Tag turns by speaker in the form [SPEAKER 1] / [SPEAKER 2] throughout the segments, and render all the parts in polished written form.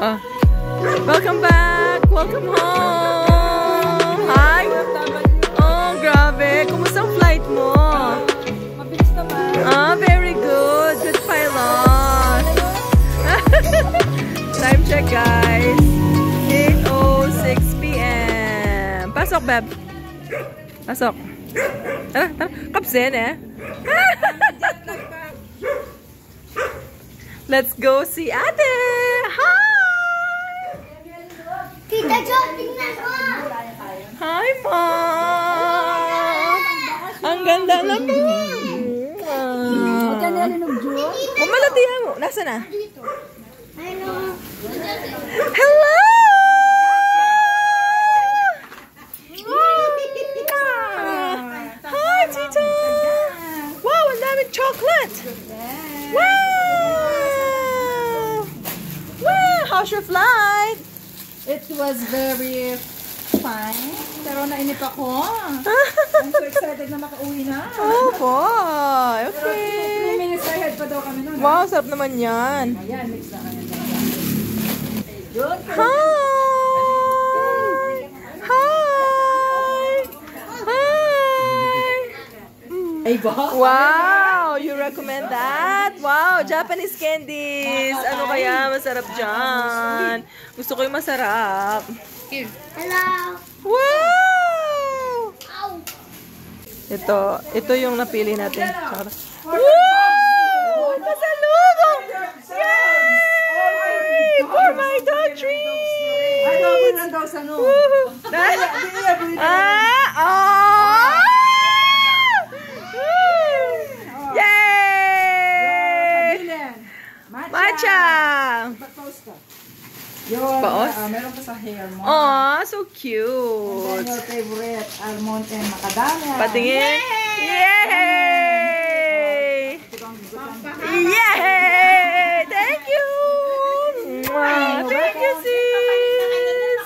[SPEAKER 1] Oh. Welcome back! Welcome home! Hi! Oh, grabe! Kumusta ang flight mo?
[SPEAKER 2] Mabilis naman.
[SPEAKER 1] Ah, very good! Good pilot! Time check, guys. 8:06 p.m. Pasok, Beb. Pasok. Tara, tara. Kapsen, eh. Let's go see Ate! Hi!
[SPEAKER 3] Tita Jo, tingnan mo!
[SPEAKER 1] Hi, Mom! Ang ganda naman!
[SPEAKER 2] Huwag ka nalinog, Jo.
[SPEAKER 1] Mamalatihan mo. Nasaan na?
[SPEAKER 3] Hello!
[SPEAKER 1] Hello! Hi, Tita! Wow, ang daming chocolate! Wow! Wow! How's your flight?
[SPEAKER 2] It was very fine. Pero nainip ako. I'm so excited na makauwi na.
[SPEAKER 1] Oh, boy!
[SPEAKER 2] Pero 3
[SPEAKER 1] Okay.
[SPEAKER 2] minutes ahead pa daw kami nun.
[SPEAKER 1] Wow, sarap naman yan.
[SPEAKER 2] Ayan, mix na kami. Good.
[SPEAKER 1] Hi! Hi! Hi!
[SPEAKER 2] Ay ba?
[SPEAKER 1] Wow! You recommend that? Wow! Japanese candies! Ano kaya masarap dyan? Gusto ko yung masarap.
[SPEAKER 3] Hello!
[SPEAKER 1] Wow!
[SPEAKER 3] Ow!
[SPEAKER 1] Ito yung napili natin. Wow! Pasalubong! Yay! For my dog treat!
[SPEAKER 2] Ay, ako na daw sa no.
[SPEAKER 1] Ah! Oh! Yay! Matcha!
[SPEAKER 2] Ba't-paus ka? Yun,
[SPEAKER 1] Paos?
[SPEAKER 2] meron pa sa hair mo.
[SPEAKER 1] Aw, so
[SPEAKER 2] And
[SPEAKER 1] cute!
[SPEAKER 2] your favorite, almond and macadamia.
[SPEAKER 1] Patingin. Yay! Yay! Thank you! Mwah! Thank you, sis!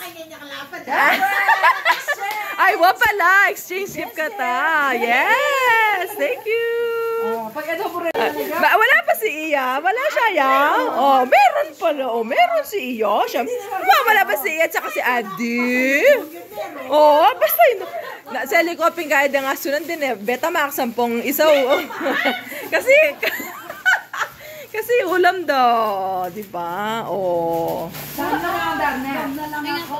[SPEAKER 1] Ay, wa pala! Exchange gift ka ta! Yes! Thank you!
[SPEAKER 2] Oh, pag ito po rin talaga.
[SPEAKER 1] Wala pa si Iya. Wala siya, ya. Oh, meron pala. Oh, meron si Iya. Siya. Wala pa si Iya at saka si Adi. Oh, basta yun. Sa helicopter kahit nga sunan din eh. Beta max 10 isaw. kasi ulam daw. Diba? Oh.
[SPEAKER 2] Saan na lang ang dami? Na lang ako.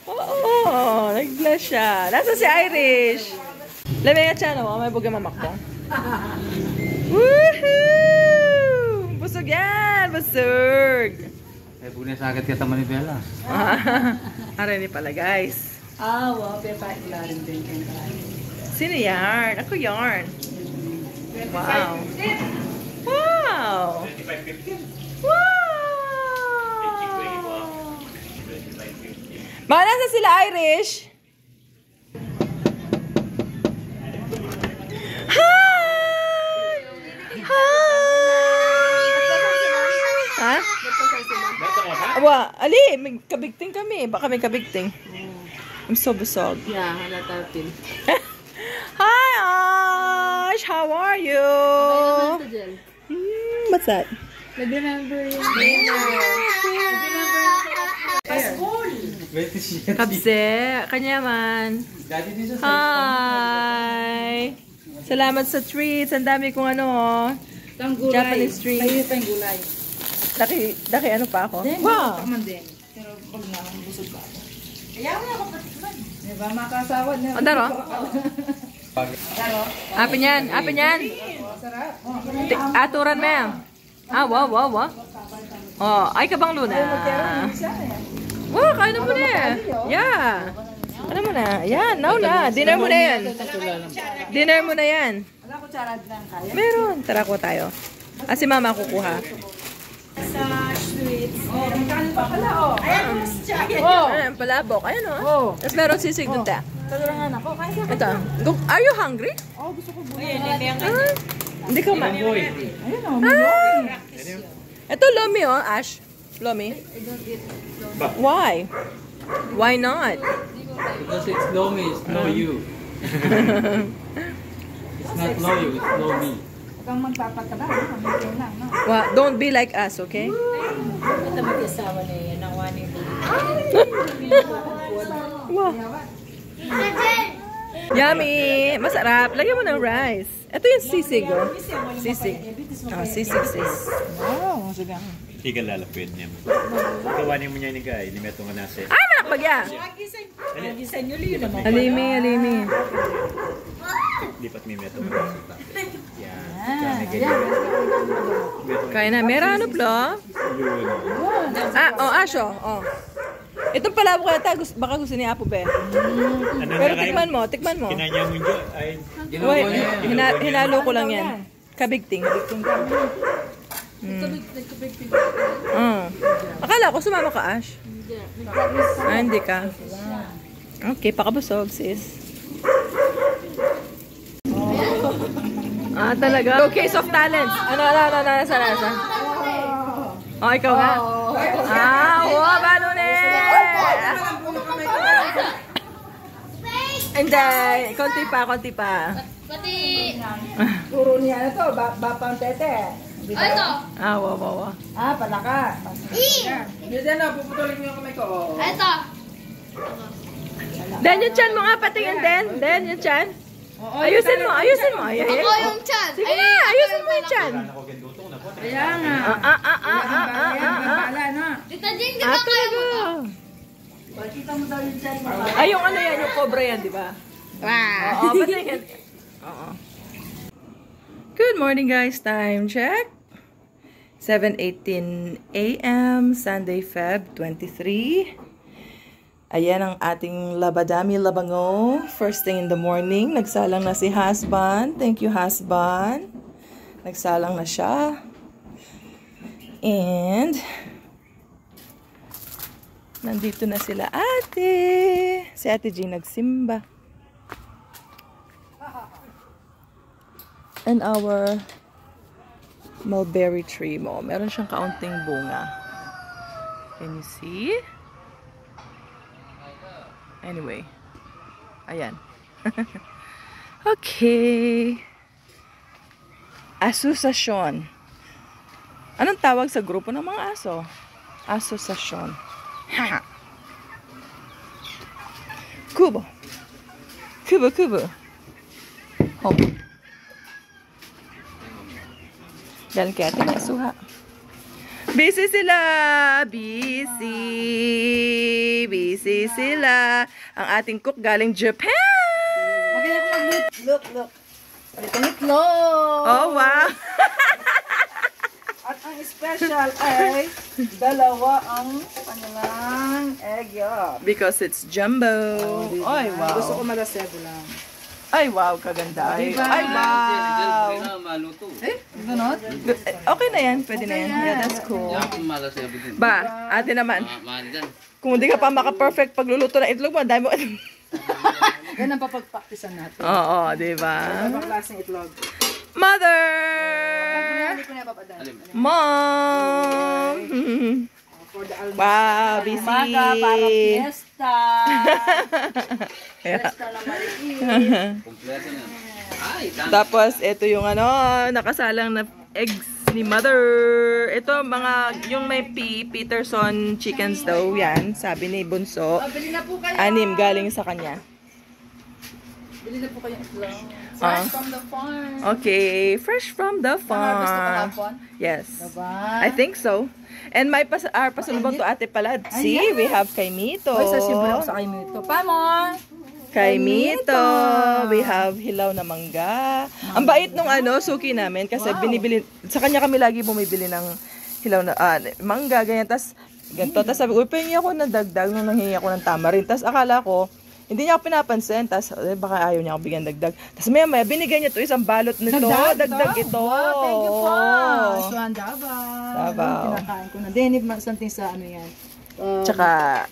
[SPEAKER 1] Oo. Nag-bless siya. Nasa si Irish. Lamay nga siya, no? May buga mamakbong. Woohoo! Busog yan! Busog!
[SPEAKER 4] Eh, bunya sa agad ka tama ni Bella.
[SPEAKER 1] Aray ni pala, guys.
[SPEAKER 2] Wow, pepa ilalim din kayo.
[SPEAKER 1] Sino yarn? Ako yarn. Wow. Wow! Wow! Mga nasa sila Irish? Hi! Hi! Ha? Awa, ali, may kabigting kami. Baka may kabigting. I'm so busog.
[SPEAKER 2] Yeah, halata pin.
[SPEAKER 1] Hi, Ash! How are you? What's that?
[SPEAKER 2] Nag-remember yun.
[SPEAKER 1] Kabse, kanya man.
[SPEAKER 4] Daddy din siya sa
[SPEAKER 1] Hi! Salamat sa treats. Ang dami kong ano, oh.
[SPEAKER 2] Tanggulay.
[SPEAKER 1] Japanese treats.
[SPEAKER 2] Kayo pa yung gulay.
[SPEAKER 1] Daki ano pa ako?
[SPEAKER 2] Then,
[SPEAKER 1] Wow!
[SPEAKER 2] man din. Pero pag na akong busog ba ako. Kaya mo ako patikman. Diba, makasawa na.
[SPEAKER 1] Ang daro? Apin yan, apin yan.
[SPEAKER 2] Sarap.
[SPEAKER 1] Aturan mo yan. Ah, wow, wow, wow. Oh, ay ka bang Luna? Wow, kain mo na eh. Yeah. Ano mo na? Yan, now na. Dinner mo na yan. Dinner mo na yan.
[SPEAKER 2] Wala ko charad lang kaya.
[SPEAKER 1] Meron. Tara ko tayo. Ah, si mama kukuha.
[SPEAKER 2] Sa sweets. Oh, may kanin pa pala, oh. Ayan,
[SPEAKER 1] Oh, ayan, palabok. Ayan oh.
[SPEAKER 2] Oh.
[SPEAKER 1] Tapos meron sisig dun ta.
[SPEAKER 2] Talurangan ako. Kain ka.
[SPEAKER 1] Ito. Are you hungry?
[SPEAKER 2] Oh, gusto ko buhay.
[SPEAKER 1] Ah, hindi ka ma...
[SPEAKER 2] Ayun, oh.
[SPEAKER 1] Ah! Ito lomi oh, Ash. Lomi. Why? Why not?
[SPEAKER 4] Because it's no me, it's no you. It's not no you, it's no me.
[SPEAKER 2] Huwag kang magpapatala. Kamigay lang, no?
[SPEAKER 1] Don't be like us, okay?
[SPEAKER 2] Ito mag-isawa na yan. Nawa ni
[SPEAKER 1] Wow. Yummy! Masarap. Lagyan mo ng rice. Ito yung sisig, oh. Sisig. Sisig, sis.
[SPEAKER 2] Oo, sige.
[SPEAKER 5] Hindi ka lalapit niya. Kawanin mo niya ni Guy. Hindi meto nga nasa.
[SPEAKER 1] Malakbag ya!
[SPEAKER 2] Nagising nyo liyo naman.
[SPEAKER 1] Alimi, alimi.
[SPEAKER 5] Lipat may meto nga nasa. Yan.
[SPEAKER 1] Kaya na, meron ano plo? Asyo. Ito pala po kaya baka gusto ni Apo Be. Pero tikman mo.
[SPEAKER 5] Kinanya mo dyan. Ay,
[SPEAKER 1] Wait, hinalo ko lang yan. Kabigting. Akala ko sumama ka, Ash. Hindi ka. Okay, pakabusog, sis. Talaga? Showcase of talents. Ano, nasa? Ikaw nga. Balone! Hindi, konti pa.
[SPEAKER 3] Pati.
[SPEAKER 2] Turo niya na to, bapang tete.
[SPEAKER 3] Ito.
[SPEAKER 1] Wow.
[SPEAKER 2] Palaka.
[SPEAKER 4] Hindi na, puputulin mo yung kamay ko.
[SPEAKER 3] Ito.
[SPEAKER 1] Den, yung chan mo nga, patingin, Den, yung chan. Ayusin mo.
[SPEAKER 3] Ako yung chan.
[SPEAKER 1] Sige na, ayusin mo yung chan.
[SPEAKER 2] Kaya nga.
[SPEAKER 3] Tita Jing, di ba kayo mo?
[SPEAKER 2] Pakita mo daw yung chan mo.
[SPEAKER 1] Ay, yung ano yan, yung cobra yan, di ba? Oo, patingin. Oo. Good morning, guys. Time check. 7:18 a.m. Sunday, Feb 23. Ayan ang ating labadami labango. First thing in the morning. Nagsalang na si husband. Thank you, husband. Nagsalang na siya. And nandito na sila ate. Si Ate G nagsimba. And our mulberry tree mo. Meron siyang kaunting bunga. Can you see? Anyway. Ayan. Okay. Asosasyon. Anong tawag sa grupo ng mga aso? Asosasyon. Kubo. Kubo. Home. Dahil kaya ating asuha. Busy sila. Busy sila. Ang ating cook galing Japan.
[SPEAKER 2] Look. Ito itlog.
[SPEAKER 1] Oh, wow.
[SPEAKER 2] At ang special ay dalawa ang kanilang egg yolk.
[SPEAKER 1] Because it's jumbo. Ay, wow.
[SPEAKER 2] Gusto ko malasebo lang.
[SPEAKER 1] Ay, wow. Kaganda. Ay, wow.
[SPEAKER 4] Hindi na maluto.
[SPEAKER 2] Ganun?
[SPEAKER 1] Okay na yan. Pwede na yan. Yeah, that's cool.
[SPEAKER 4] Yan, malasebo din.
[SPEAKER 1] Ba, ate naman.
[SPEAKER 4] Mahal dyan.
[SPEAKER 1] Kung hindi ka pa maka-perfect pagluluto ng itlog mo, dahil mo.
[SPEAKER 2] Yan ang papagpaktisan natin.
[SPEAKER 1] Oo, diba?
[SPEAKER 2] Ibang klaseng itlog.
[SPEAKER 1] Mother!
[SPEAKER 2] Hindi ko na papadan.
[SPEAKER 1] Mom!
[SPEAKER 2] For the almusal.
[SPEAKER 1] Wow, busy.
[SPEAKER 2] Umaga para fiesta.
[SPEAKER 1] Yeah.
[SPEAKER 2] Fiesta na maliit.
[SPEAKER 4] Kompleto na. Ay,
[SPEAKER 1] Tapos, ito yung nakasalang na eggs ni Mother. Ito, yung may Peterson chickens daw, yan. Sabi ni Bunso.
[SPEAKER 2] Bili na po kayo.
[SPEAKER 1] 6 galing sa kanya.
[SPEAKER 2] Bili na po kayo itlog. Fresh from the farm.
[SPEAKER 1] Okay, fresh from the
[SPEAKER 2] Harvest na
[SPEAKER 1] farm.
[SPEAKER 2] kahapon?
[SPEAKER 1] Yes.
[SPEAKER 2] Diba?
[SPEAKER 1] I think so. And may pasalubong to Ate Palad. See, we have kay Mito.
[SPEAKER 2] Ay, sasibol ako sa kay Mito. Pamon!
[SPEAKER 1] Kay Mito. We have hilaw na mangga. Ang bait nung suki namin kasi binibili, sa kanya kami lagi bumibili ng hilaw na mangga, ganyan. Tapos, ganito. Tapos sabi ko, pahingi ako ng dagdag nung nanghingi ako ng tamarin. Tapos akala ko, hindi niya ako pinapansin. Tapos, baka ayaw niya ako bigyan dagdag. Tapos maya, binigyan niya to isang balot nito. Dagdag ito.
[SPEAKER 2] Wow, thank you po. Swan Davao.
[SPEAKER 1] Davao.
[SPEAKER 2] Kinakain ko na. Denib, something sa yan.
[SPEAKER 1] Tsaka,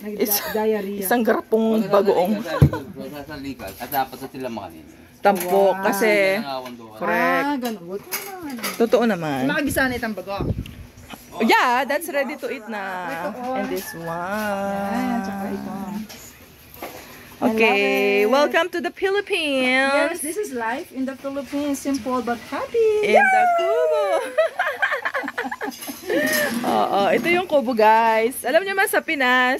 [SPEAKER 2] Diarrhea.
[SPEAKER 1] isang garapong bagoong
[SPEAKER 4] Sa legal. At dapat sa sila makanin.
[SPEAKER 1] tampok. Kasi,
[SPEAKER 4] Nangawan doon.
[SPEAKER 1] correct.
[SPEAKER 2] Ganun. Huwag ko naman.
[SPEAKER 1] Totoo naman.
[SPEAKER 2] Makagisa na itang bago.
[SPEAKER 1] Yeah, that's ready to eat na. And this one.
[SPEAKER 2] Ayan, tsaka ito.
[SPEAKER 1] Okay,
[SPEAKER 2] it.
[SPEAKER 1] welcome to the
[SPEAKER 2] Yes,
[SPEAKER 1] Philippines.
[SPEAKER 2] this is life in the Philippines. Simple but happy.
[SPEAKER 1] In the Kubo. Oo, ito yung Kubo, guys. Alam niyo man sa Pinas,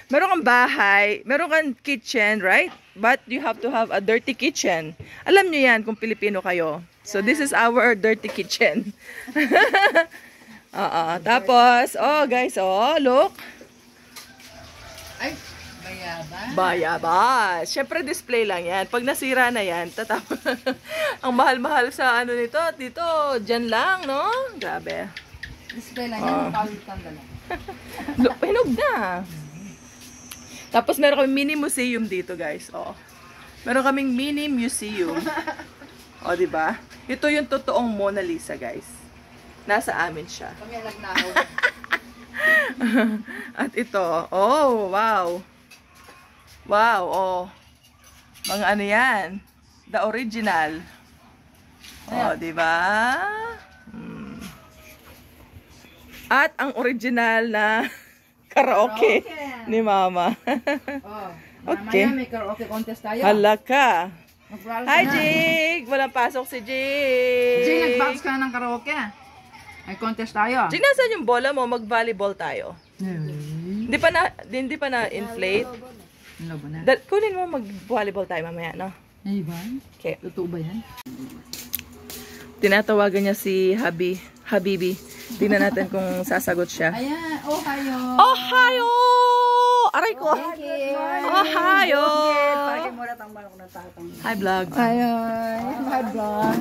[SPEAKER 1] meron kang bahay, meron kang kitchen, right? But you have to have a dirty kitchen. Alam niyo yan kung Pilipino kayo. So this is our dirty kitchen. Oo, tapos, oh guys, oh, look.
[SPEAKER 2] Ay, bayaba.
[SPEAKER 1] Bayabas. Siyempre display lang yan. Pag nasira na yan, tatapos. Ang mahal-mahal sa ano nito, dito, dyan lang, no? Grabe.
[SPEAKER 2] Display lang yan. Pawitan ka lang.
[SPEAKER 1] Hinog na. Tapos meron kaming mini museum dito, guys. Oh. Meron kaming mini museum. O, di ba? Ito yung totoong Mona Lisa, guys. Nasa amin siya.
[SPEAKER 2] Kami ang nagnakaw.
[SPEAKER 1] At ito, oh, wow. Wow, oh. Mga ano yan? The original. Oh, di ba? Hmm. At ang original na karaoke ni Mama.
[SPEAKER 2] Oh,
[SPEAKER 1] Okay.
[SPEAKER 2] mamaya may karaoke contest tayo.
[SPEAKER 1] Hala ka.
[SPEAKER 2] Mag-browse
[SPEAKER 1] Hi,
[SPEAKER 2] ka na.
[SPEAKER 1] Jig! Walang pasok si Jig.
[SPEAKER 2] Jay, nag-box ka na ng karaoke. May contest tayo.
[SPEAKER 1] Jig, nasan yung bola mo? Mag-volleyball tayo. Hindi pa na inflate.
[SPEAKER 2] Ano ba na?
[SPEAKER 1] Kunin mo mag-volleyball tayo mamaya, no?
[SPEAKER 2] Ay ba?
[SPEAKER 1] Okay.
[SPEAKER 2] Totoo ba yan?
[SPEAKER 1] Tinatawagan niya si Habibi. Tingnan natin kung sasagot siya.
[SPEAKER 2] Ayan, Ohio.
[SPEAKER 1] Ohio! Aray ko! Ohio! Hi, vlog.
[SPEAKER 2] Ayan, my vlog.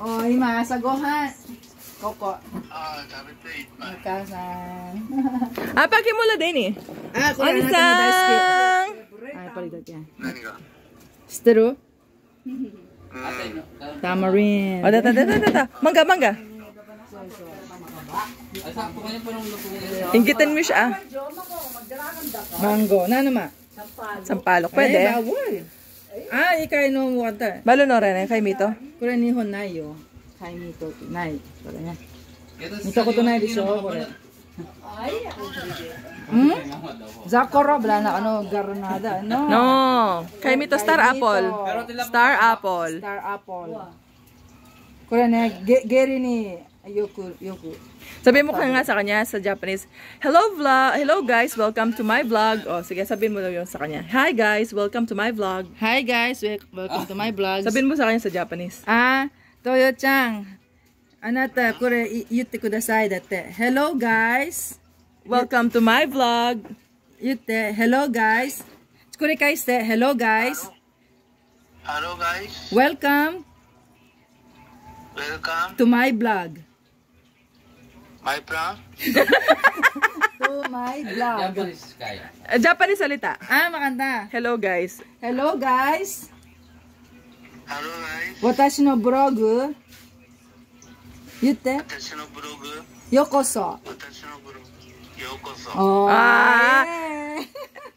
[SPEAKER 2] Oy, masagohan. Koko. Makasan.
[SPEAKER 1] Pakimula din eh.
[SPEAKER 2] Ah, kuya natin
[SPEAKER 1] Ansang!
[SPEAKER 2] yung daisuke. Ay, paligat yan. Stero? Tamarind.
[SPEAKER 1] O, data. Mangga.
[SPEAKER 4] Ay, sakto kayo pa nung luto niya.
[SPEAKER 1] Inggitan mo siya.
[SPEAKER 2] Mango. Na naman?
[SPEAKER 1] Sampalok.
[SPEAKER 2] Ay,
[SPEAKER 1] Pwede.
[SPEAKER 2] bawal. Ah, ikay no water.
[SPEAKER 1] Balo no rin kay Mito.
[SPEAKER 2] Kore nihon nai yo. Kai mito nai. Kore ne.
[SPEAKER 4] Ito
[SPEAKER 2] Mito ko to nai desu kore. Hmm? Zakoro bla na ano garnada, no?
[SPEAKER 1] No. Kay Mito Star Apple. Star Apple.
[SPEAKER 2] Star apple. Kore ne geri ni yoku.
[SPEAKER 1] Sabihin mo ka nga sa kanya sa Japanese, hello guys, welcome to my vlog. O, sige, sabihin mo daw yun sa kanya. Hi guys, welcome to my vlog.
[SPEAKER 2] Hi guys, welcome to my vlog.
[SPEAKER 1] Sabihin mo sa kanya sa Japanese.
[SPEAKER 2] Ah, Toyo-chan. Anata, kore yutte kudasai datte. Hello guys.
[SPEAKER 1] Welcome to my vlog.
[SPEAKER 2] Yutte, hello guys. Kore kaiste, hello guys.
[SPEAKER 6] Hello guys,
[SPEAKER 2] Welcome
[SPEAKER 6] welcome
[SPEAKER 2] to my vlog.
[SPEAKER 6] my friend.
[SPEAKER 2] To my vlog.
[SPEAKER 4] Japanese kaya.
[SPEAKER 1] Japanese salita.
[SPEAKER 2] Ah, makanta.
[SPEAKER 1] Hello guys.
[SPEAKER 2] Hello guys.
[SPEAKER 6] Hello guys,
[SPEAKER 2] Watashi no blog. Yutte,
[SPEAKER 6] 私のブログ、
[SPEAKER 2] yokoso.
[SPEAKER 6] 私のブログ、ようこそ。
[SPEAKER 2] Oh.
[SPEAKER 1] Ah.
[SPEAKER 2] yeah.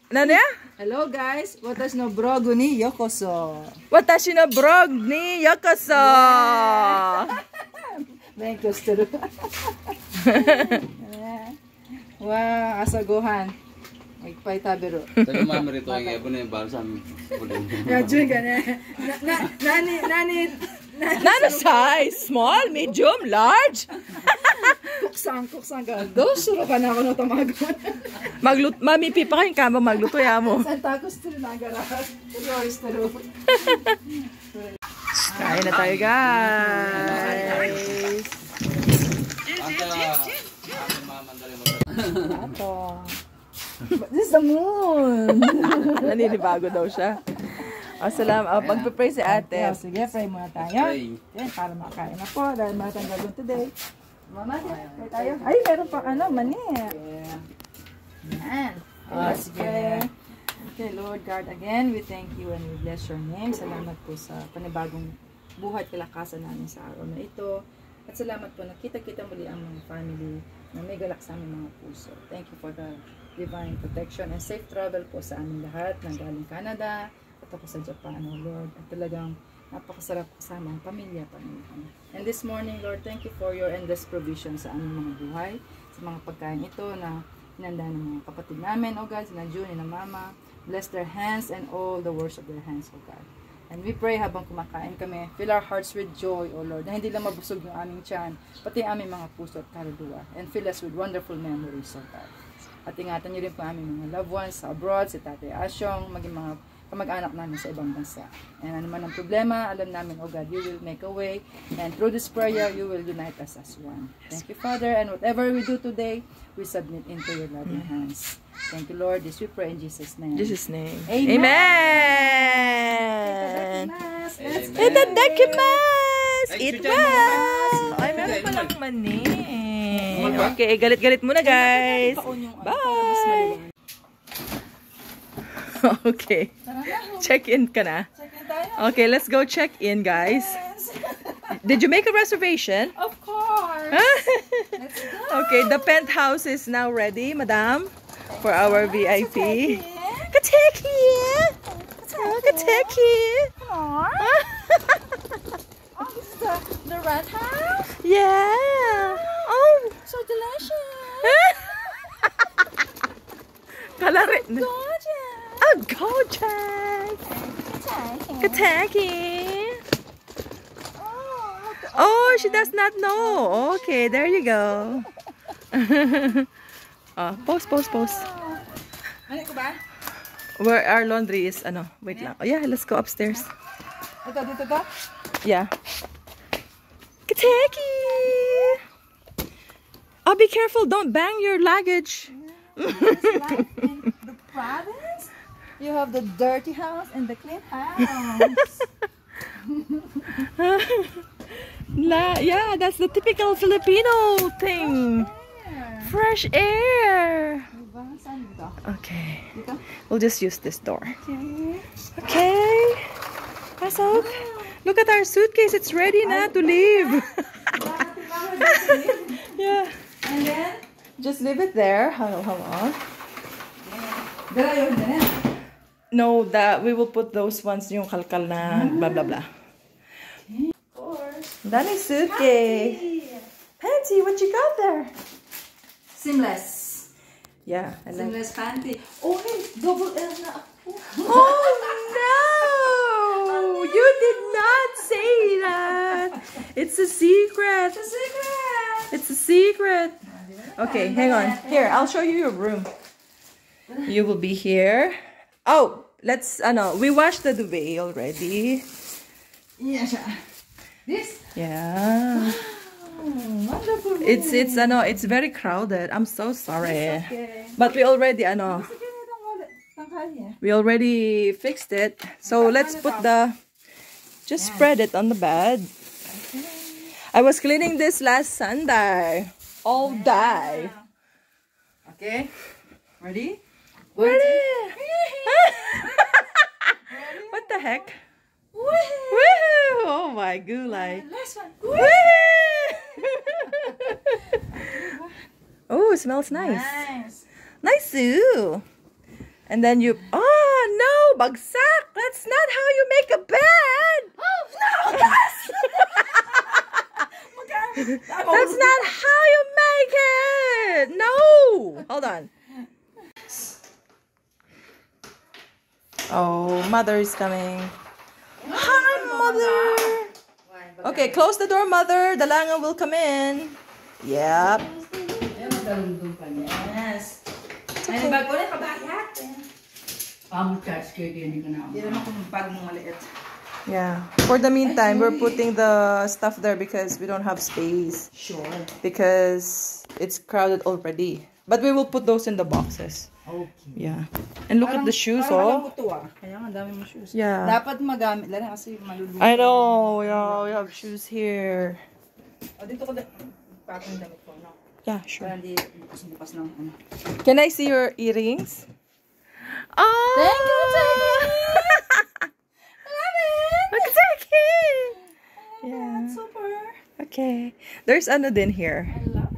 [SPEAKER 1] Ano ya?
[SPEAKER 2] Hello guys, watashi no blog ni yokoso.
[SPEAKER 1] Watashi no blog ni yokoso.
[SPEAKER 2] Thank you, Stero. Wow, asagohan. Magpaitabiru.
[SPEAKER 4] Sabi mama rito, ay iba na yung balo sa amin.
[SPEAKER 2] Ya, juga na. Nani.
[SPEAKER 1] Nano size? Small, medium, large?
[SPEAKER 2] Kuksang ka. Dosuro ka na ako no tamagon.
[SPEAKER 1] Mami, pipa kayong kama, magluto ya mo.
[SPEAKER 2] Santa ko Stero nagarat. Stero.
[SPEAKER 1] Kain na tayo, guys.
[SPEAKER 2] Ato. This is the moon.
[SPEAKER 1] Naninibago daw siya. Pagpe-pray si ate.
[SPEAKER 2] Sige, pray muna tayo.
[SPEAKER 4] Pray.
[SPEAKER 2] Okay, para makain na po dahil matanggal yun today. Mama, pray tayo. Ay, meron pa mani. Yan. Sige. Okay, Lord God, again, we thank you and we bless your name. Salamat po sa panibagong buhay at kalakasan namin sa araw na ito. At salamat po, nakita-kita muli ang mga family na may galak sa aming mga puso. Thank you for the divine protection and safe travel po sa aming lahat na galing Canada at ako sa Japan, oh Lord. At talagang napakasarap kasama ang pamilya, Panginoon. And this morning, Lord, thank you for your endless provision sa aming mga buhay, sa mga pagkain ito na hinanda ng mga kapatid namin, oh God, sina June, na Mama, Bless their hands and all the works of their hands, O God. And we pray habang kumakain kami, fill our hearts with joy, O Lord, na hindi lang mabusog yung aming tiyan, pati ang aming mga puso at kaluluwa. And fill us with wonderful memories, O God. At ingatan niyo rin po aming mga loved ones sa abroad, si Tatay Asyong, maging mga kamag-anak namin sa ibang bansa. And ano man ang problema, alam namin, oh God, you will make a way. And through this prayer, you will unite us as one. Thank you, Father. And whatever we do today, we submit into your loving hands. Thank you, Lord. This we pray in Jesus' name.
[SPEAKER 1] Jesus' name.
[SPEAKER 2] Amen.
[SPEAKER 1] Amen.
[SPEAKER 2] Let's
[SPEAKER 1] Itadakimasu! Eat well! Ay, meron palang mani. Okay, galit-galit muna, guys. Bye! Okay. Check-in ka na. Okay, let's go check-in, guys. Did you make a reservation?
[SPEAKER 2] Of course. Let's go.
[SPEAKER 1] Okay, the penthouse is now ready, madam, for our VIP. Kateki! Kateki!
[SPEAKER 2] Oh, this is the red house.
[SPEAKER 1] Yeah! Oh!
[SPEAKER 2] So delicious.
[SPEAKER 1] Kalarit na.
[SPEAKER 2] Gorgeous.
[SPEAKER 1] Oh, gorgeous! Kateki! Oh, she does not know. Okay, there you go. Post.
[SPEAKER 2] Ano ko ba?
[SPEAKER 1] Where our laundry is, wait lang. Oh, yeah, let's go upstairs.
[SPEAKER 2] Ito, dito ba?
[SPEAKER 1] Yeah. Kateki! Oh, be careful. Don't bang your luggage.
[SPEAKER 2] It's like in the province. You have the dirty house and the clean house.
[SPEAKER 1] Yeah, that's the typical Filipino thing. Fresh air. Okay. We'll just use this door. Okay. Pasok. Look at our suitcase. It's ready now to leave. Yeah.
[SPEAKER 2] And then?
[SPEAKER 1] Just leave it there. Hold on.
[SPEAKER 2] Dala yun.
[SPEAKER 1] No, we will put those ones yung kalkal na blah blah blah. Dami suitcase. Pansy, what you got there?
[SPEAKER 2] Seamless.
[SPEAKER 1] Yeah, I like.
[SPEAKER 2] Seamless panty. Oh, hey, double L na ako.
[SPEAKER 1] Oh no! You did not say that. It's a secret.
[SPEAKER 2] It's a secret.
[SPEAKER 1] It's a secret. Okay, hang on. Here, I'll show you your room. You will be here. Oh, let's. We washed the duvet already.
[SPEAKER 2] Yeah, siya. This?
[SPEAKER 1] Yeah.
[SPEAKER 2] Wonderful.
[SPEAKER 1] It's very crowded. I'm so sorry.
[SPEAKER 2] Okay.
[SPEAKER 1] But we already
[SPEAKER 2] Tangkal.
[SPEAKER 1] we already fixed it. So let's put just spread it on the bed. I was cleaning this last Sunday. All day.
[SPEAKER 2] Okay. Ready?
[SPEAKER 1] Ready? What the heck?
[SPEAKER 2] Woohoo!
[SPEAKER 1] Woohoo! Oh my gulay.
[SPEAKER 2] Last one.
[SPEAKER 1] Woohoo! Oh, it smells nice.
[SPEAKER 2] Nice.
[SPEAKER 1] Nice ooh. And then you no, bagsak. That's not how you make a bed.
[SPEAKER 2] Oh, no, that's
[SPEAKER 1] That's not how you make it. No. Hold on. Oh, mother is coming. Hi, mother. Okay, close the door, mother. Dalangan will come in. Yep.
[SPEAKER 2] Yes. Ay, bago na kabayat. Hindi naman kung bagong maliit.
[SPEAKER 1] Yeah. For the meantime, we're putting the stuff there because we don't have space.
[SPEAKER 2] Sure.
[SPEAKER 1] Because it's crowded already. But we will put those in the boxes.
[SPEAKER 2] Okay.
[SPEAKER 1] Yeah. And look at the shoes,
[SPEAKER 2] Parang
[SPEAKER 1] oh.
[SPEAKER 2] ito Kaya nga, dami mo shoes.
[SPEAKER 1] Yeah.
[SPEAKER 2] Dapat magamit lang kasi maluluto.
[SPEAKER 1] I know. Yeah, we have shoes here.
[SPEAKER 2] O, dito ko patong damit ko, no?
[SPEAKER 1] Yeah, sure.
[SPEAKER 2] Para hindi bukas ng ano.
[SPEAKER 1] Can I see your earrings? Oh!
[SPEAKER 2] Thank you, Jackie! Love it!
[SPEAKER 1] Look at Jackie! Yeah.
[SPEAKER 2] Super!
[SPEAKER 1] Okay. There's din here.
[SPEAKER 2] I love it.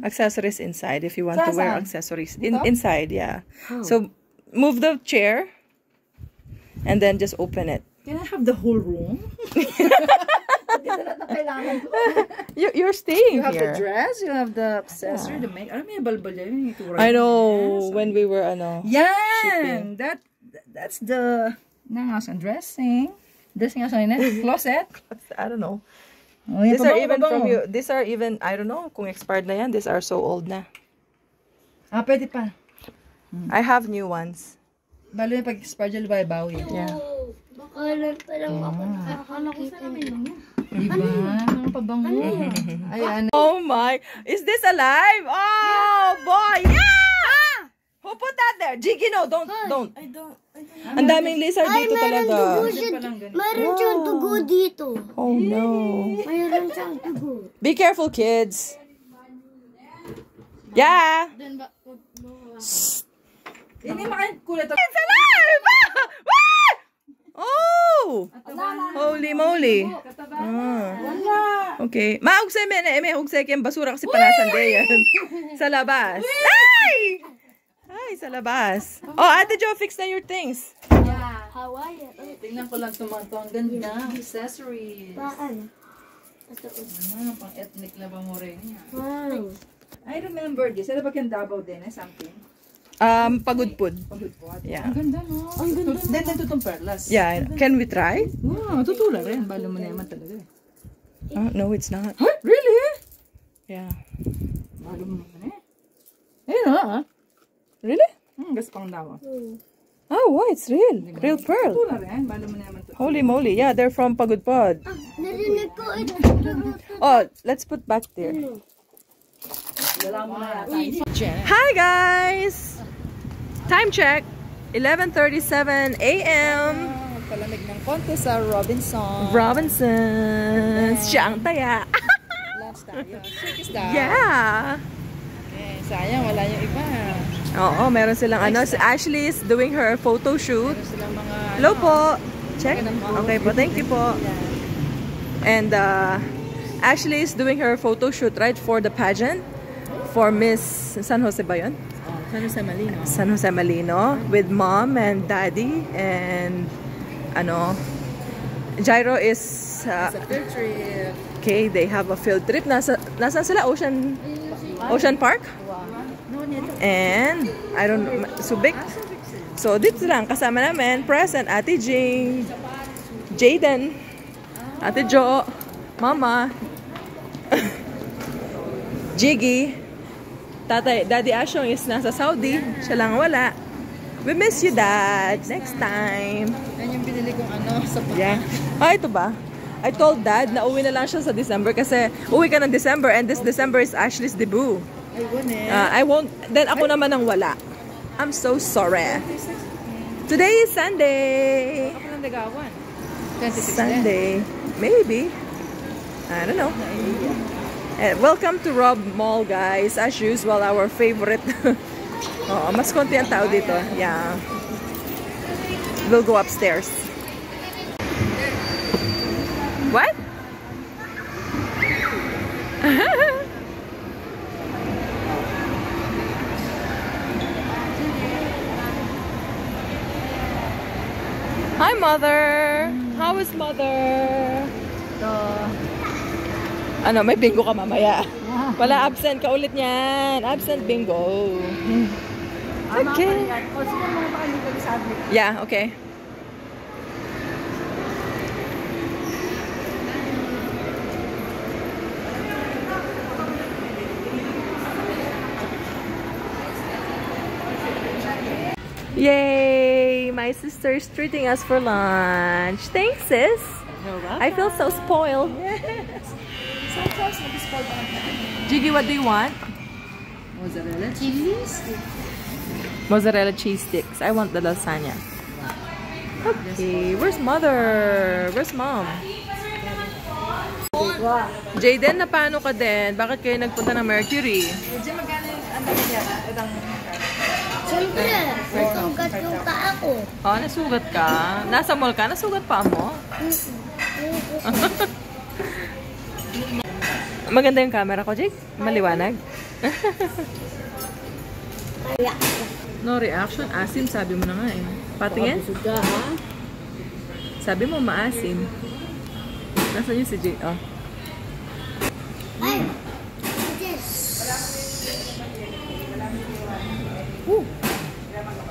[SPEAKER 1] Accessories inside if you want to wear
[SPEAKER 2] Saan?
[SPEAKER 1] accessories.
[SPEAKER 2] Dito?
[SPEAKER 1] Inside, yeah.
[SPEAKER 2] Oh.
[SPEAKER 1] So, move the chair and then just open it.
[SPEAKER 2] Can I have the whole room?
[SPEAKER 1] You're staying
[SPEAKER 2] You have
[SPEAKER 1] here.
[SPEAKER 2] the dress, you have the accessory, the makeup. Alam mo yung balbal yan, yung itura.
[SPEAKER 1] I know when we were
[SPEAKER 2] Yan!
[SPEAKER 1] shipping.
[SPEAKER 2] That That's the house and dressing. Dressing house na closet.
[SPEAKER 1] I don't know.
[SPEAKER 2] Oh, yan,
[SPEAKER 1] These are
[SPEAKER 2] pabango,
[SPEAKER 1] even
[SPEAKER 2] pabango.
[SPEAKER 1] from you. These are even, I don't know kung expired na yan. These are so old na.
[SPEAKER 2] Ah, pwede pa.
[SPEAKER 1] I have new ones.
[SPEAKER 2] Balo yung pag-expired dyan, bawi.
[SPEAKER 1] Yeah.
[SPEAKER 3] Baka lang palang ako nakakita niyo.
[SPEAKER 2] Diba? Mga pabango. Ayan.
[SPEAKER 1] Oh my, is this alive? Oh boy, yeah! Who put that there? Jiggy, no, don't.
[SPEAKER 3] I don't.
[SPEAKER 1] Ang daming lizard dito talaga.
[SPEAKER 3] Mayroon siyang dugo dito.
[SPEAKER 1] Oh no.
[SPEAKER 3] Mayroon siyang dugo.
[SPEAKER 1] Be careful, kids. Yeah.
[SPEAKER 2] Hindi makakulit ako.
[SPEAKER 1] It's alive! Ah! Oh! Holy moly. Okay. Mahugsay may hugsay kayong basura kasi panasan din yan. Sa labas. Ay! Ay, sa labas. Oh, Ate Jo, fix na your things.
[SPEAKER 3] Hawaiian.
[SPEAKER 2] Tingnan ko lang ito. Ang ganda. Accessories.
[SPEAKER 3] Paan?
[SPEAKER 2] Pang ethnic na ba mo rin yan?
[SPEAKER 3] Wow.
[SPEAKER 2] I remember this. Ano ba kang Davao din? Something?
[SPEAKER 1] Pagudpud.
[SPEAKER 2] Pagudpod.
[SPEAKER 1] Yeah.
[SPEAKER 2] Ang ganda, no? Ang ganda. Then, itong perlas.
[SPEAKER 1] Yeah. Can we try?
[SPEAKER 2] Wow, tutula rin. Balo mo na yaman talaga.
[SPEAKER 1] No, it's not.
[SPEAKER 2] Huh? Really?
[SPEAKER 1] Yeah.
[SPEAKER 2] Balo mo naman Ayun na,
[SPEAKER 1] Really?
[SPEAKER 2] gaspang daw.
[SPEAKER 1] Oh, wow, it's real. Real pearl.
[SPEAKER 2] Tutula rin. Balo mo na yaman.
[SPEAKER 1] Holy moly. Yeah, they're from Pagudpod.
[SPEAKER 3] Narinig ko ito.
[SPEAKER 1] Oh, let's put back there. Hi guys! Time check. 11:37 a.m.
[SPEAKER 2] Palamig ng konti sa Robinson.
[SPEAKER 1] Robinsons. Siya ang taya.
[SPEAKER 2] Last tayo. Check tayo.
[SPEAKER 1] Yeah.
[SPEAKER 2] Okay, sayang. Wala yung iba.
[SPEAKER 1] Oo, meron silang ano. Si Ashley is doing her photo shoot.
[SPEAKER 2] Meron silang mga...
[SPEAKER 1] Hello po. Check. Okay po, thank you po. And Ashley is doing her photo shoot, right, for the pageant. For Miss San Jose ba yun?
[SPEAKER 2] San Jose Malino.
[SPEAKER 1] San Jose Malino. With mom and daddy. And ano, Jairo is...
[SPEAKER 2] Sa field trip.
[SPEAKER 1] okay, they have a field trip. Nasa sila? Ocean Park? And, I don't know, Subic. So, dito lang, kasama namin, present, Ate Jing, Jaden, Ate Jo, Mama, Jiggy, Daddy Ashong is nasa Saudi, siya lang wala. We miss you, Dad. Next time.
[SPEAKER 2] Yan yung binili kong ano sa
[SPEAKER 1] Yeah. Ito ba? I told Dad na uwi na lang siya sa December kasi uwi ka ng December and this December is Ashley's debut. I won't, then ako naman ang wala. I'm so sorry. Today is Sunday.
[SPEAKER 2] Ako lang nagawan. 26
[SPEAKER 1] Sunday. Maybe. I don't know. Welcome to Rob Mall, guys. As usual, our favorite. Oo, mas konti ang tao dito. Yeah. We'll go upstairs. What? Hi, Mother. How is Mother? Ano, may bingo ka mamaya. Wala, absent ka ulit niyan. Absent bingo. Okay. Yeah, okay. Yay! My sister is treating us for lunch. Thanks, sis. I feel so spoiled.
[SPEAKER 2] Sometimes nag-spoiled ako.
[SPEAKER 1] Jiggy, what do you want?
[SPEAKER 2] Mozzarella cheese.
[SPEAKER 1] Mozzarella cheese sticks. I want the lasagna. Okay, where's Mother? Where's Mom? Jaden, na paano ka din? Bakit kayo nagpunta ng Mercury?
[SPEAKER 2] Medyo magkano yung ano niya? Itang...
[SPEAKER 3] Siyempre, nasugat yung paa ko.
[SPEAKER 1] Oh, nasugat ka? Nasa mall ka? Nasugat pa mo? Maganda yung camera ko, Jake? Maliwanag? No reaction? Asim, sabi mo na nga eh. Patingin? Sabi mo, maasim. Nasaan yung si Jake? Oh.
[SPEAKER 3] Ay! Yes!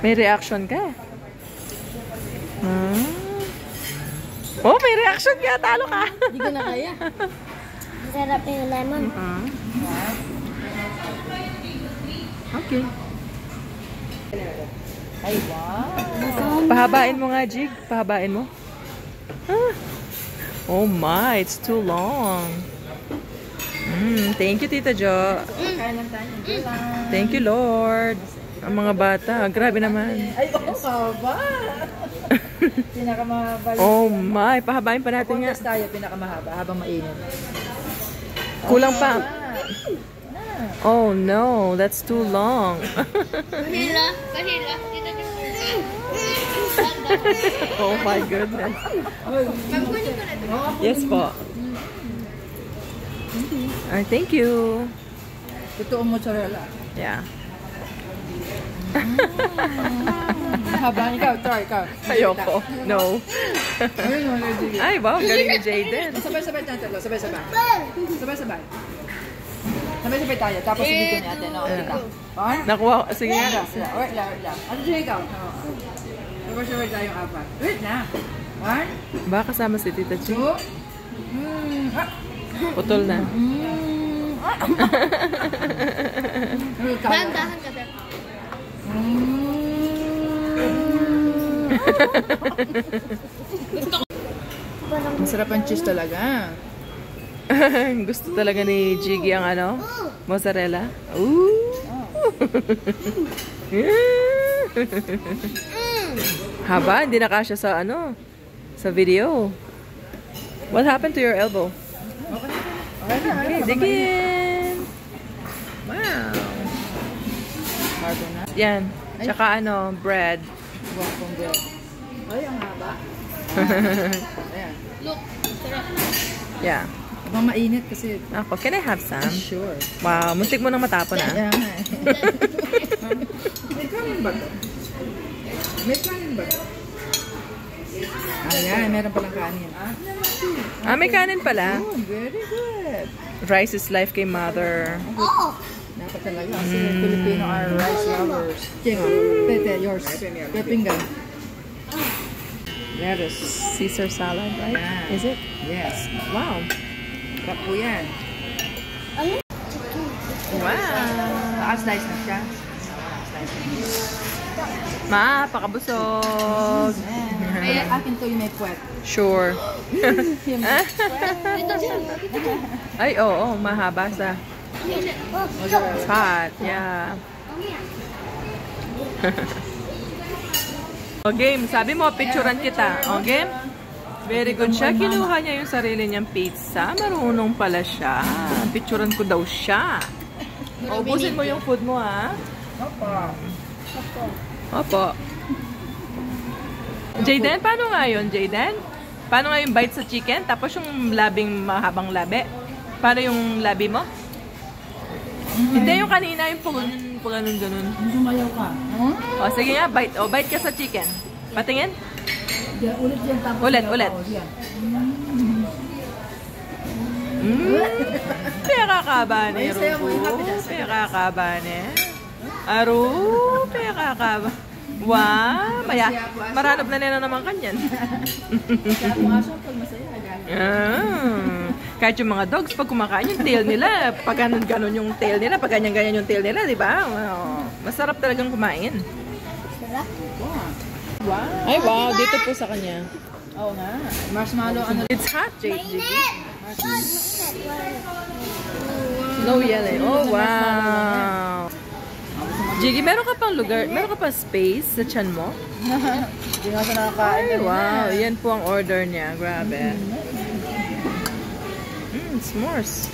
[SPEAKER 1] May reaction ka. Oh, may reaction ka. Talo ka.
[SPEAKER 2] Hindi ko na kaya.
[SPEAKER 3] Masarap yung lemon.
[SPEAKER 1] Okay.
[SPEAKER 2] Ay, wow.
[SPEAKER 1] Pahabain mo nga, Jig. Pahabain mo. Oh my, it's too long. Thank you, Tita Jo.
[SPEAKER 2] Kain lang tayo.
[SPEAKER 1] Thank you, Lord. Ang mga bata, grabe naman.
[SPEAKER 2] Ay, haba. Pinakamahaba.
[SPEAKER 1] Oh my, pahabain pa natin nga.
[SPEAKER 2] Contest tayo, pinakamahaba, habang mainit.
[SPEAKER 1] Kulang pa. Oh no, that's too long.
[SPEAKER 3] Bahila. Tita Jo.
[SPEAKER 1] Oh my goodness. Yes po. Thank you.
[SPEAKER 2] Totoong mozzarella.
[SPEAKER 1] Yeah.
[SPEAKER 2] Mahaba. Ikaw, try, ikaw.
[SPEAKER 1] Ayoko. No.
[SPEAKER 2] Ayun, allergy.
[SPEAKER 1] Ay, wow, galing ni Jayden.
[SPEAKER 2] Sabay-sabay tayo tatlo. Sabay-sabay. Sabay-sabay. Sabay-sabay tayo. Tapos hindi ko natin. No, kita. On?
[SPEAKER 1] Nakuha, sige nga.
[SPEAKER 2] Wait lang. Ano siya ikaw? Sabay-sabay tayong apat. Wait na. 1,
[SPEAKER 1] Baka kasama si Tita Chi.
[SPEAKER 2] 2,
[SPEAKER 1] Putol na.
[SPEAKER 3] Dahan-dahan ka, Beb.
[SPEAKER 2] Masarap ang cheese talaga.
[SPEAKER 1] Gusto talaga ni Jiggy ang ano? Mozzarella. Ooh. Haba, hindi na kasya sa ano? Sa video. What happened to your elbow? Okay, digin. Wow.
[SPEAKER 2] Harbor na.
[SPEAKER 1] Yan. Tsaka ano, bread.
[SPEAKER 2] Guwapong bread. Ay, ang haba. Ayan.
[SPEAKER 3] Look, sarap.
[SPEAKER 1] Yeah.
[SPEAKER 2] Abang mainit kasi.
[SPEAKER 1] Ako, can I have some?
[SPEAKER 2] Sure.
[SPEAKER 1] Wow, muntik mo nang matapon ah.
[SPEAKER 2] Ayan nga. May kanin ba to? May kanin ba to? Ayan, meron palang kanin.
[SPEAKER 1] May kanin pala.
[SPEAKER 2] Oh, very good.
[SPEAKER 1] Rice is life kay mother.
[SPEAKER 2] Dapat talaga. Kasi Filipino are rice lovers. Kingo, tete, yours. Pepinggan. Lettuce.
[SPEAKER 1] Caesar salad, right?
[SPEAKER 2] Yeah.
[SPEAKER 1] Is it?
[SPEAKER 2] Yes.
[SPEAKER 1] Wow.
[SPEAKER 2] Sarap po yan.
[SPEAKER 1] Wow.
[SPEAKER 2] Naka-slice na siya.
[SPEAKER 1] Ma, pakabusog.
[SPEAKER 2] Ay, akin to yung may puwet.
[SPEAKER 1] Sure. Ay, oo, mahaba sa hot. Yeah. O game, sabi mo, picturean kita. O game? Very good siya. Kinuha niya yung sarili niyang pizza. Marunong pala siya. Picturean ko daw siya. O, ubusin mo yung food mo, ha? Opo. Jayden, paano nga yun, Jayden? Paano nga yung bite sa chicken? Tapos yung labing mahabang labi? Paano yung labi mo? Hindi yung kanina, yung ganun.
[SPEAKER 2] Sumayaw ka.
[SPEAKER 1] O, sige nga, bite. O, bite ka sa chicken. Patingin?
[SPEAKER 2] Ulit yan. Tapos
[SPEAKER 1] Ulit. Pera ka ba ni Rubo? Pera ka ba ni? Aru, pera ka ba? Wow, maranap na nila naman kanyan.
[SPEAKER 2] Kaya kung aso, pag masaya,
[SPEAKER 1] Kahit yung mga dogs, pag kumakain yung tail nila, pag ganon yung tail nila, pag ganyan yung tail nila, di ba? Wow. Masarap talagang kumain.
[SPEAKER 2] wow.
[SPEAKER 1] Ay, wow. Dito po sa kanya.
[SPEAKER 2] Oo nga. Marshmallow, ano.
[SPEAKER 1] It's hot, Jiggy. No yelling. Oh, wow. Jiggy, meron ka pang lugar, meron ka pang space sa tiyan mo?
[SPEAKER 2] Hindi nga sa nakakain.
[SPEAKER 1] Ay, wow. Yan po ang order niya. Grabe. S'mores.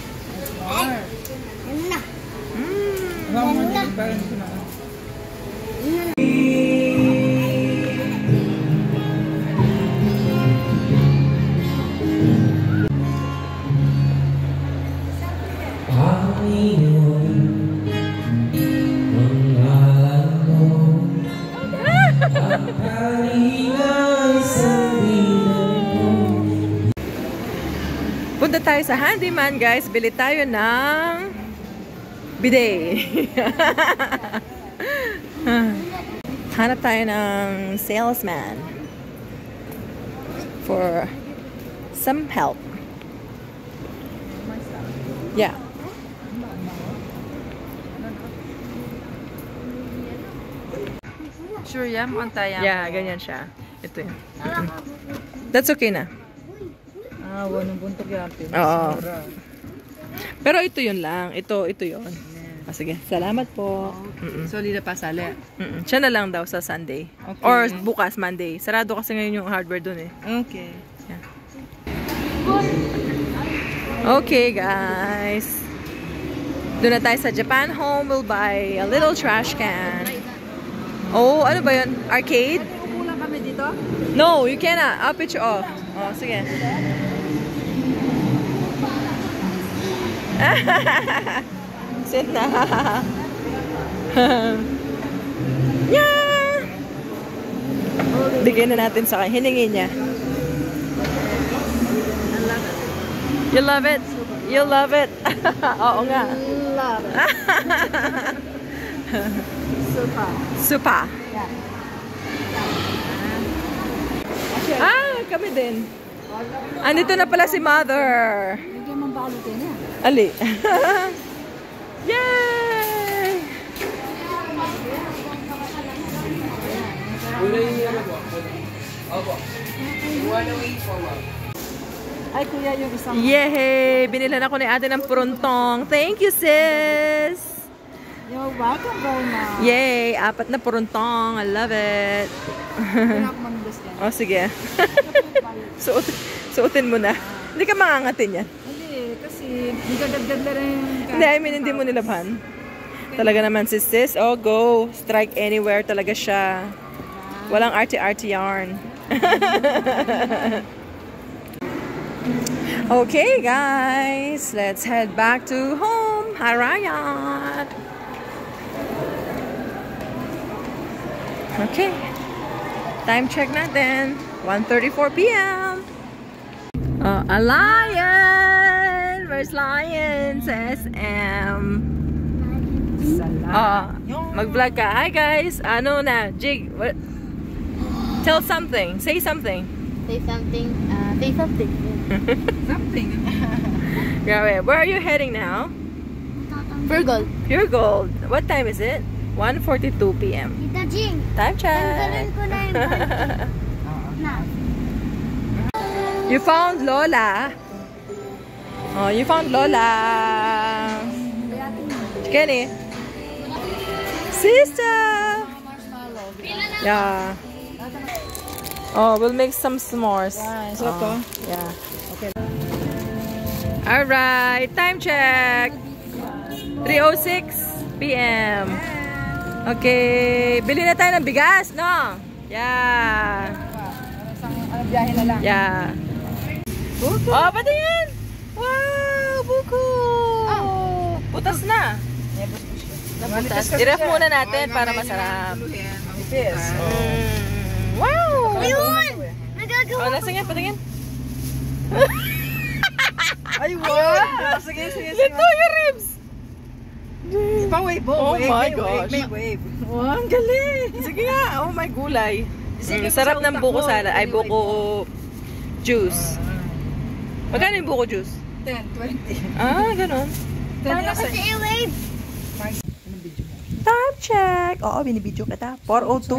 [SPEAKER 1] Punta tayo sa handyman, guys. Bili tayo ng bidet. Hanap tayo ng salesman. for some help. Yeah.
[SPEAKER 2] Sure yan, mukhang
[SPEAKER 1] Yeah, ganyan siya. Ito yun. That's okay na.
[SPEAKER 2] Ah, wanong buntog yan.
[SPEAKER 1] Oo. Pero ito yun lang. Ito yun. Ah, sige. Salamat po.
[SPEAKER 2] So, lila pa sali.
[SPEAKER 1] Siya na lang daw sa Sunday.
[SPEAKER 2] Okay.
[SPEAKER 1] Or bukas, Monday. Sarado kasi ngayon yung hardware dun eh.
[SPEAKER 2] Okay.
[SPEAKER 1] Okay, guys. Doon na tayo sa Japan Home. We'll buy a little trash can. Oh, ano ba yun? Arcade?
[SPEAKER 2] Upo lang kami dito?
[SPEAKER 1] No, you cannot. I'll pitch you off. Oh, sige. Sit na. Yeah! Bigyan na natin sa kanya. Hiningi niya. You love it? You love it? Oo nga.
[SPEAKER 3] Love it.
[SPEAKER 2] Sopa.
[SPEAKER 1] Supa.
[SPEAKER 2] Yeah.
[SPEAKER 1] Ah, kami din. Andito na pala si Mother.
[SPEAKER 2] Hindi man balutin niya.
[SPEAKER 1] Ali. Yay!
[SPEAKER 2] Ay, kuya, yung isang...
[SPEAKER 1] Yay! Binilan ako ni ate ng pruntong. Thank you, sis!
[SPEAKER 2] You're welcome very much.
[SPEAKER 1] Yay! 4 na pruntong. I love it.
[SPEAKER 2] Pinakamandas yan.
[SPEAKER 1] Oh, sige. Suotin mo na. Hindi ka mangangatin yan.
[SPEAKER 2] Hindi, kasi hindi ka dagdag na rin.
[SPEAKER 1] Hindi, I mean, hindi mo nilabhan. Talaga naman si sis. Oh, go. Strike anywhere talaga siya. Walang arty-arty yarn. Okay, guys. Let's head back to home. Harayat. Okay. Time check natin. 1:34 p.m. A lion! Where's lions? SM. Mag-vlog ka. Hi, guys. Ano na? Jig. What? Tell something. Say something.
[SPEAKER 3] Say something. Say something.
[SPEAKER 2] Something.
[SPEAKER 1] Grabe. Where are you heading now?
[SPEAKER 3] Virgo.
[SPEAKER 1] Pure Gold. What time is it? 1:42 p.m.
[SPEAKER 3] Tita Jing.
[SPEAKER 1] Time check.
[SPEAKER 3] Tanggalin ko na yung na.
[SPEAKER 1] You found Lola. Oh, you found Lola. Kenny. Sister. Yeah. Oh, we'll make some s'mores. Yeah.
[SPEAKER 2] Okay.
[SPEAKER 1] All right. Time check. 3:06 p.m. Okay. Bili na tayo ng bigas, no? Yeah.
[SPEAKER 2] Ano, biyahe na lang.
[SPEAKER 1] Yeah. Oh, pati yan! Wow! Buko! Butas na. Nabutas. I-ref muna natin para masarap.
[SPEAKER 2] Manipis.
[SPEAKER 1] Wow!
[SPEAKER 3] Ayun! Nagagawa.
[SPEAKER 1] Oh, nasan yan? Patingin.
[SPEAKER 2] Ay, wow! Sige, sige, sige.
[SPEAKER 1] Ito yung ribs!
[SPEAKER 2] Pa-wave,
[SPEAKER 1] Oh
[SPEAKER 2] wave,
[SPEAKER 1] my
[SPEAKER 2] wave,
[SPEAKER 1] gosh.
[SPEAKER 2] Wave, wave.
[SPEAKER 1] Oh, ang galing! Sige nga. Oh my gulay. Sarap ng buko salad. Ay, buko juice. Magkano yung buko juice?
[SPEAKER 2] 10, 20.
[SPEAKER 1] Ah, ganun.
[SPEAKER 2] 10
[SPEAKER 3] Paano
[SPEAKER 2] na
[SPEAKER 3] kasi i-wave?
[SPEAKER 1] Time check! Oo, binibidyo kita. 4:02.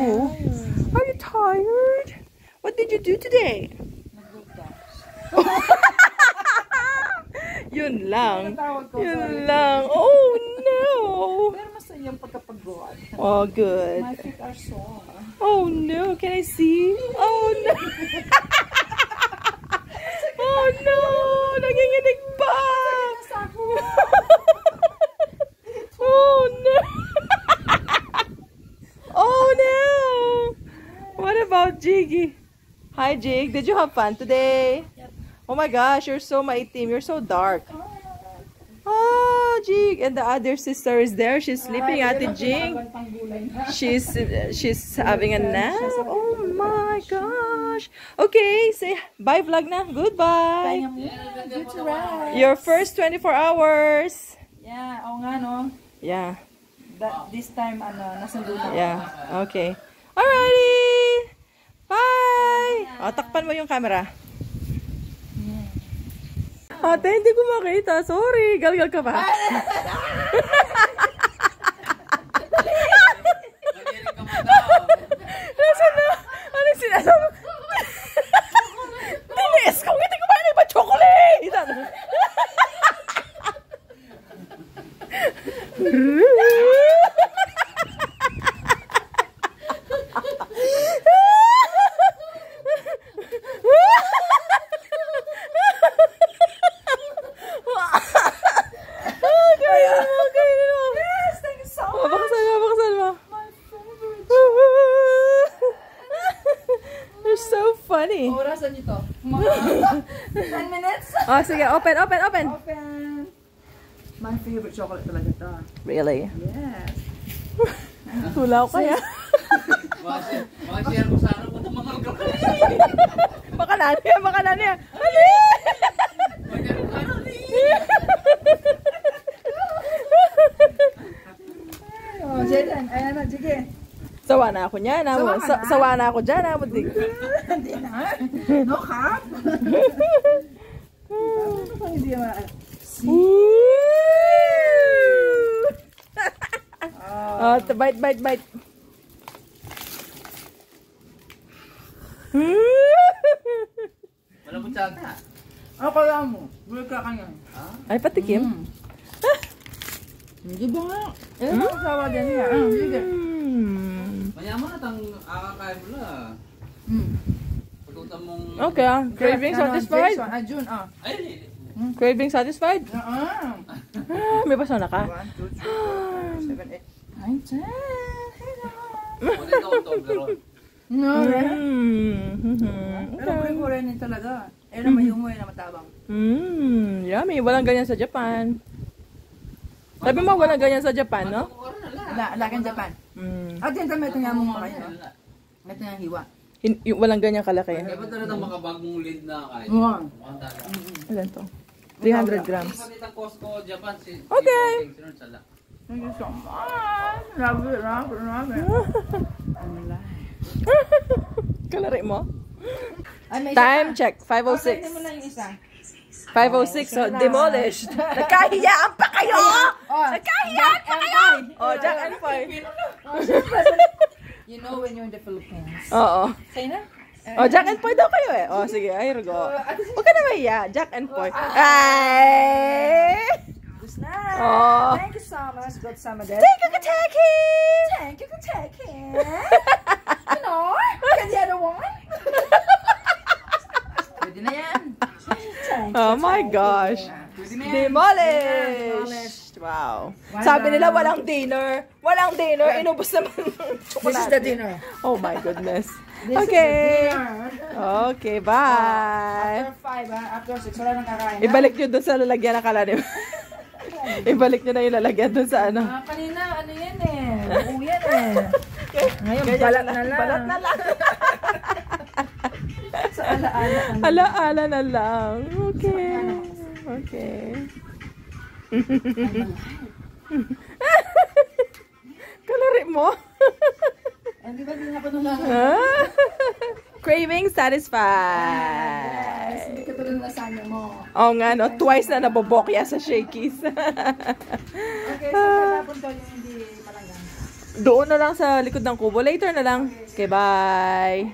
[SPEAKER 1] Are you tired? What did you do today? Yun lang. Yun lang. Oh, no!
[SPEAKER 2] Pero masaya yung pagkapag-goan.
[SPEAKER 1] Oh, good.
[SPEAKER 2] My feet are sore.
[SPEAKER 1] Oh, no. Can I see? Oh, no. Oh, no. Nanginginig pa. Oh, no. Oh, no. What about Jiggy? Hi, Jig. Did you have fun today? Yep. Oh, my gosh. You're so maitim. You're so dark. Oh, Jig. And the other sister is there. She's sleeping. Ate Jig. She's having a nap. Oh, my gosh. Okay. Say bye, vlog na. Goodbye.
[SPEAKER 2] Good to rest.
[SPEAKER 1] Your first 24 hours.
[SPEAKER 2] Yeah, oo nga, no?
[SPEAKER 1] Yeah.
[SPEAKER 2] This time, nasundo na.
[SPEAKER 1] Yeah. Okay. Alrighty. Bye. takpan mo yung camera. Ate, hindi ko makita. Sorry. Galgal ka ba? Nasaan na? Anong sinasabi? Tinis! Kung hindi ko ba ba chocolate? Funny.
[SPEAKER 2] Orasan nito. 10 minutes.
[SPEAKER 1] Oh, sige. Open.
[SPEAKER 2] Open. My favorite chocolate talaga to.
[SPEAKER 1] Really?
[SPEAKER 2] Yes.
[SPEAKER 1] Tulaw kaya.
[SPEAKER 4] Mga-share ko sana kung naman ka.
[SPEAKER 1] Makanan niya. Ali!
[SPEAKER 2] Oh, Jaden. Ayan na, sige.
[SPEAKER 1] Sawa na ako niyan. Sawa na ako dyan.
[SPEAKER 2] Hindi na. No cap. Hindi na.
[SPEAKER 1] Oh, bite.
[SPEAKER 4] Wala mo tsaga.
[SPEAKER 2] Ano kaya mo? Buli ka kanya.
[SPEAKER 1] Ay, patikim.
[SPEAKER 2] Hindi ba nga? Ano ang sawa din niya? Sige.
[SPEAKER 4] Mayaman na tang akakain mo na. Patutan mong...
[SPEAKER 1] Okay, craving satisfied?
[SPEAKER 2] June,
[SPEAKER 4] Ay,
[SPEAKER 1] Craving satisfied? May basa na ka?
[SPEAKER 2] 1, 2, 3, 4, 5, 6, 7, 8, 9, 10.
[SPEAKER 4] Pwede ito ang Toblerone.
[SPEAKER 2] No,
[SPEAKER 1] Mm.
[SPEAKER 2] pero buli-buli rin talaga. Eh, na mayungoy na matabang.
[SPEAKER 1] Yummy. Walang ganyan sa Japan. Sabi mo, walang ganyan sa Japan, no?
[SPEAKER 2] Laking Japan. At yun kami, ito nga mong makain. Ito nga hiwa.
[SPEAKER 1] Walang ganyan kalaki.
[SPEAKER 4] Kaya ba talaga makabagong lead na kain?
[SPEAKER 2] Wow.
[SPEAKER 1] Ilan to? 300 grams.
[SPEAKER 4] Kapatid ang Costco, Japan.
[SPEAKER 1] Okay.
[SPEAKER 2] Thank you so much. Love it.
[SPEAKER 1] Kalari mo?
[SPEAKER 2] Ay, may
[SPEAKER 1] Time
[SPEAKER 2] isa
[SPEAKER 1] check.
[SPEAKER 2] pa.
[SPEAKER 1] 5:06.
[SPEAKER 2] Okay, mo lang yung isa.
[SPEAKER 1] 5:06. So, demolished. Nagkahiyaan pa kayo! Nagkahiyaan pa kayo! Oh, Jack and Poy.
[SPEAKER 2] You know when you're in the Philippines.
[SPEAKER 1] Oo.
[SPEAKER 2] Say na?
[SPEAKER 1] Oh, Jack and Poy daw kayo eh. Oh, sige. Ay, rugo. Huwag ka na mahiya. Jack and Poy. Ay!
[SPEAKER 2] Gusto na.
[SPEAKER 1] Oh.
[SPEAKER 2] Thank you so much. Good summer day.
[SPEAKER 1] Thank you, Kateki!
[SPEAKER 2] Thank you for taking. You know? And the other one? Pwede na yan.
[SPEAKER 1] Oh my gosh. Demolished! Wow. Sabi nila walang dinner. Walang dinner. Inubos naman ng chocolate.
[SPEAKER 2] This is the dinner.
[SPEAKER 1] Oh my goodness.
[SPEAKER 2] This
[SPEAKER 1] Okay.
[SPEAKER 2] is the dinner.
[SPEAKER 1] Okay, bye.
[SPEAKER 2] After 5, after 6, wala nang kakain.
[SPEAKER 1] Ibalik nyo doon sa lalagyan ng kalalim. Ibalik nyo na yung lalagyan doon sa ano.
[SPEAKER 2] Kanina, ano yan eh. Buo yan eh. Ngayon, balat na lang.
[SPEAKER 1] Balat na lang.
[SPEAKER 2] Sa alaala.
[SPEAKER 1] Ala-ala na lang. Okay. Okay. Kalari mo?
[SPEAKER 2] Hindi ba din ako nung
[SPEAKER 1] Craving satisfied.
[SPEAKER 2] Hindi ka tuloy lasagna mo.
[SPEAKER 1] Oo nga, no? Twice na nabobokya sa Shakey's.
[SPEAKER 2] Okay, so napunta yung hindi malanggan.
[SPEAKER 1] Doon na lang sa likod ng kubo. Later na lang. Okay, bye.